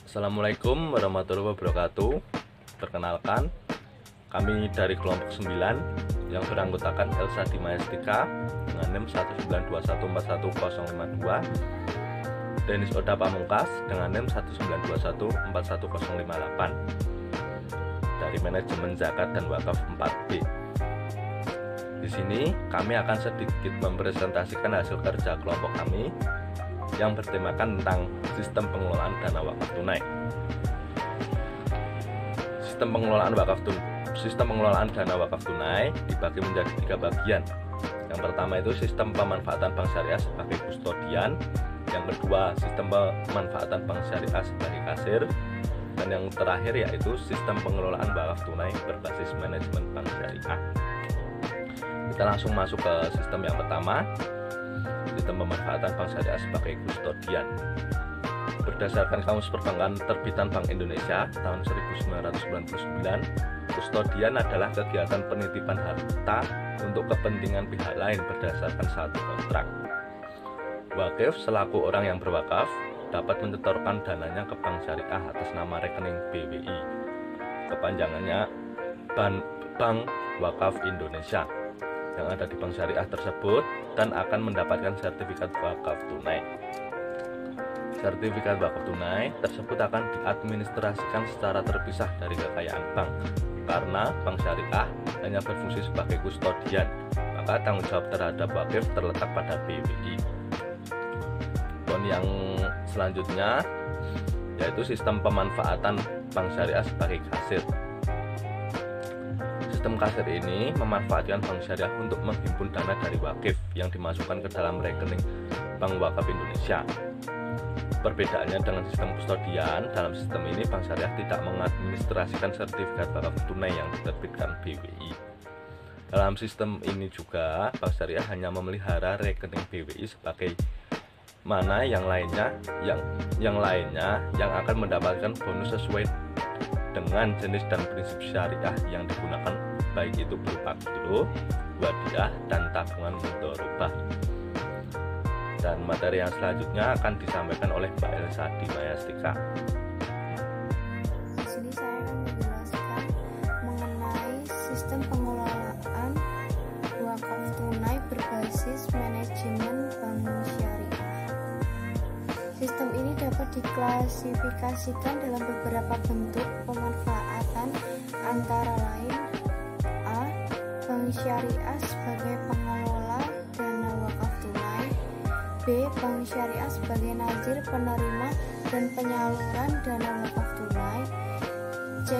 Assalamualaikum warahmatullahi wabarakatuh. Perkenalkan, kami dari kelompok 9 yang beranggotakan Elsa Dimayastika dengan NIM 192141052, Denis Oda Pamungkas dengan NIM 192141058 dari Manajemen Zakat dan Wakaf 4B. Di sini kami akan sedikit mempresentasikan hasil kerja kelompok kami yang bertemakan tentang sistem pengelolaan dana wakaf tunai. Sistem pengelolaan dana wakaf tunai dibagi menjadi 3 bagian. Yang pertama itu sistem pemanfaatan bank syariah sebagai kustodian, yang kedua sistem pemanfaatan bank syariah sebagai kasir, dan yang terakhir yaitu sistem pengelolaan wakaf tunai berbasis manajemen bank syariah. Kita langsung masuk ke sistem yang pertama, sistem pemanfaatan bank syariah sebagai kustodian. Berdasarkan Kamus Perbankan Terbitan Bank Indonesia tahun 1999, kustodian adalah kegiatan penitipan harta untuk kepentingan pihak lain berdasarkan satu kontrak. Wakif selaku orang yang berwakaf dapat menyetorkan dananya ke bank syariah atas nama rekening BWI, kepanjangannya Bank Wakaf Indonesia, yang ada di bank syariah tersebut dan akan mendapatkan sertifikat wakaf tunai. Sertifikat wakaf tunai tersebut akan diadministrasikan secara terpisah dari kekayaan bank, karena bank syariah hanya berfungsi sebagai kustodian, maka tanggung jawab terhadap wakif terletak pada BWI. Dan yang selanjutnya yaitu sistem pemanfaatan bank syariah sebagai kasir. Sistem kasir ini memanfaatkan bank syariah untuk menghimpun dana dari wakif yang dimasukkan ke dalam rekening Bank Wakaf Indonesia. Perbedaannya dengan sistem kustodian, dalam sistem ini bank syariah tidak mengadministrasikan sertifikat wakaf tunai yang diterbitkan BWI. Dalam sistem ini juga bank syariah hanya memelihara rekening BWI sebagai mana yang lainnya yang akan mendapatkan bonus sesuai dengan jenis dan prinsip syariah yang digunakan, baik itu berupa giro, wadiah, dan tabungan mudharabah. Dan materi yang selanjutnya akan disampaikan oleh Mbak Elsa Dimayastika. Di sini saya akan menjelaskan mengenai sistem pengelolaan wakaf tunai berbasis manajemen bank syariah. Sistem ini dapat diklasifikasikan dalam beberapa bentuk pemanfaatan, antara lain: A. Bank syariah sebagai pengelola dana wakaf tunai, B. Bank syariah sebagai nazir penerima dan penyaluran dana wakaf tunai, C.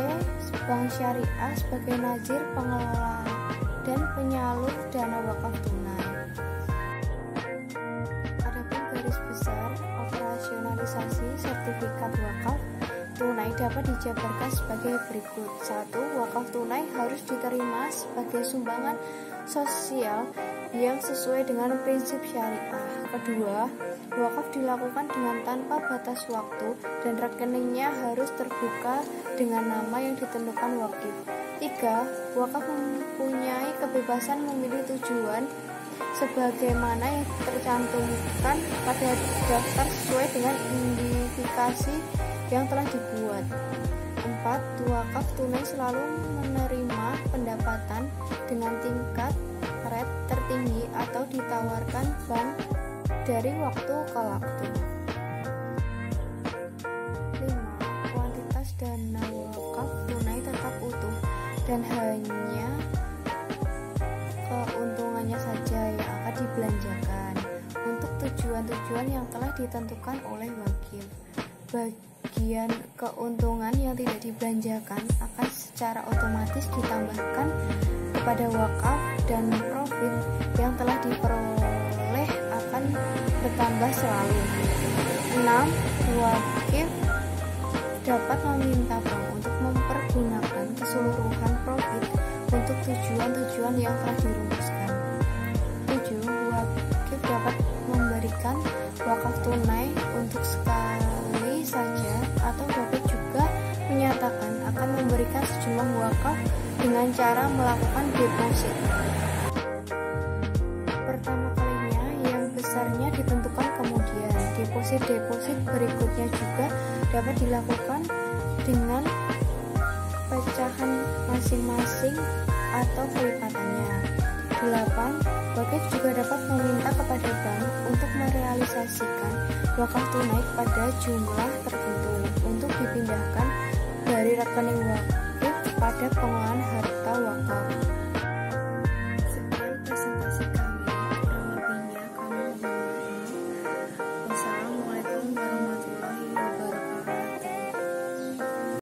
Bank syariah sebagai nazir pengelola dan penyalur dana wakaf tunai. Adapun garis besar operasionalisasi sertifikat wakaf tunai dapat dijabarkan sebagai berikut. 1. Wakaf tunai harus diterima sebagai sumbangan sosial yang sesuai dengan prinsip syariah. Kedua, wakaf dilakukan dengan tanpa batas waktu dan rekeningnya harus terbuka dengan nama yang ditentukan wakif. 3. Wakaf mempunyai kebebasan memilih tujuan sebagaimana yang tercantumkan pada daftar sesuai dengan identifikasi yang telah dibuat. 4. Wakaf tunai selalu menerima pendapatan dengan tingkat rate tertinggi atau ditawarkan bank dari waktu ke waktu. 5. Kuantitas dana wakaf tunai tetap utuh dan hanya keuntungannya saja yang akan dibelanjakan untuk tujuan-tujuan yang telah ditentukan oleh wakil. Bagian keuntungan yang tidak dibelanjakan akan secara otomatis ditambahkan kepada wakaf, dan profit yang telah diperoleh akan bertambah selalu. 6. Wakif dapat meminta bank untuk mempergunakan keseluruhan profit untuk tujuan-tujuan yang telah dirumuskan. 7. Wakif dapat memberikan wakaf tunai untuk sekali saja atau dapat juga menyatakan akan memberikan sejumlah wakaf dengan cara melakukan deposit. Pertama kalinya yang besarnya ditentukan kemudian. Deposit berikutnya juga dapat dilakukan dengan pecahan masing-masing atau kelipatannya. 8. Wakif juga dapat meminta kepada bank untuk merealisasikan wakaf tunai pada jumlah tertentu untuk dipindahkan dari rekening wakif pada pengelolaan harta